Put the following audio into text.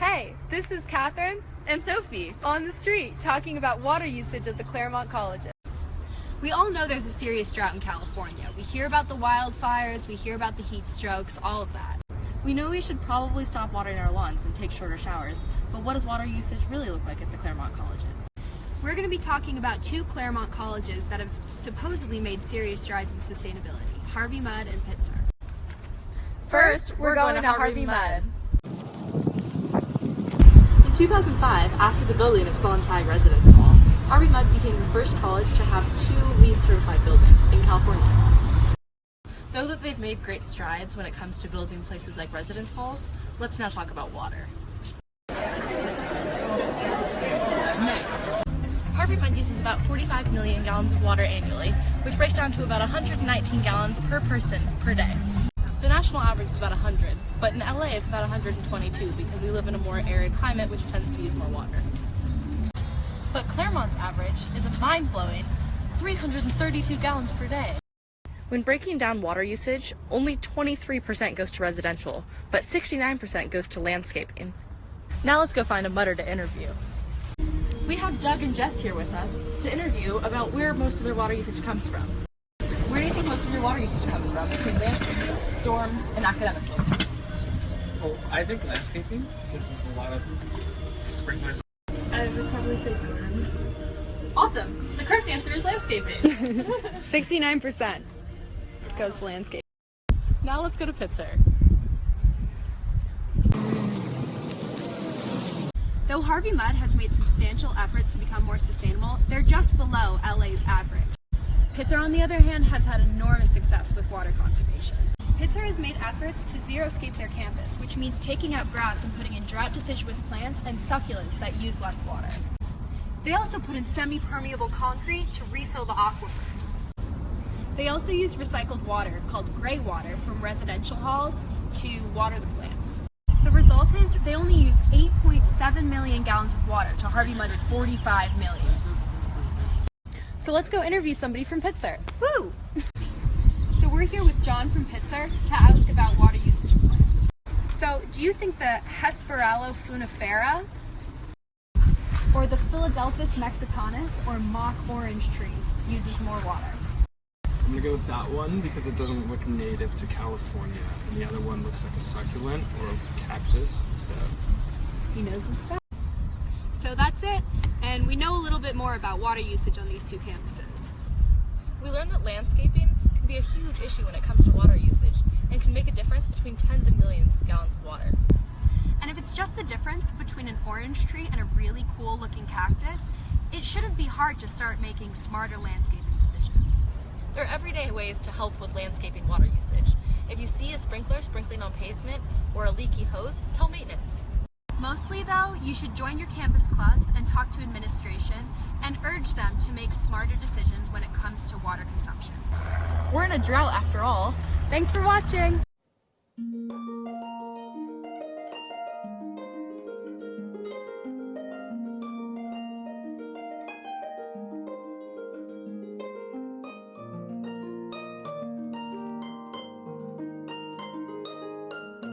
Hey, this is Catherine and Sophie on the street talking about water usage at the Claremont colleges. We all know there's a serious drought in California. We hear about the wildfires, we hear about the heat strokes, all of that. We know we should probably stop watering our lawns and take shorter showers, but what does water usage really look like at the Claremont colleges? We're going to be talking about two Claremont colleges that have supposedly made serious strides in sustainability, Harvey Mudd and Pitzer. First, we're going to Harvey Mudd. In 2005, after the building of Solentag Residence Hall, Harvey Mudd became the first college to have 2 LEED certified buildings in California. Though that they've made great strides when it comes to building places like residence halls, let's now talk about water. Nice. Harvey Mudd uses about 45 million gallons of water annually, which breaks down to about 119 gallons per person per day. The national average is about 100, but in LA it's about 122 because we live in a more arid climate which tends to use more water. But Claremont's average is a mind-blowing 332 gallons per day. When breaking down water usage, only 23% goes to residential, but 69% goes to landscaping. Now let's go find a Mudder to interview. We have Doug and Jess here with us to interview about where most of their water usage comes from. Where do you think most of your water usage comes from between landscaping, dorms, and academic buildings? Well, I think landscaping gives us a lot of sprinklers. I would probably say dorms. Awesome! The correct answer is landscaping. 69% goes to landscape. Now let's go to Pitzer. Though Harvey Mudd has made substantial efforts to become more sustainable, they're just below LA's average. Pitzer, on the other hand, has had enormous success with water conservation. Pitzer has made efforts to xeriscape their campus, which means taking out grass and putting in drought deciduous plants and succulents that use less water. They also put in semi-permeable concrete to refill the aquifers. They also use recycled water, called gray water, from residential halls to water the plants. The result is they only use 8.7 million gallons of water to Harvey Mudd's 45 million. So let's go interview somebody from Pitzer. Woo! So we're here with John from Pitzer to ask about water usage of plants. So do you think the Hesperella funifera or the Philadelphus mexicanus or mock orange tree uses more water? I'm gonna go with that one because it doesn't look native to California, and the other one looks like a succulent or a cactus. So He knows his stuff. So that's it, and we know a little bit more about water usage on these two campuses. We learned that landscaping can be a huge issue when it comes to water usage and can make a difference between tens of millions of gallons of water. And if it's just the difference between an orange tree and a really cool looking cactus, it shouldn't be hard to start making smarter landscaping decisions. There are everyday ways to help with landscaping water usage. If you see a sprinkler sprinkling on pavement or a leaky hose, tell maintenance. Mostly though, you should join your campus clubs and talk to administration and urge them to make smarter decisions when it comes to water consumption. We're in a drought after all. Thanks for watching.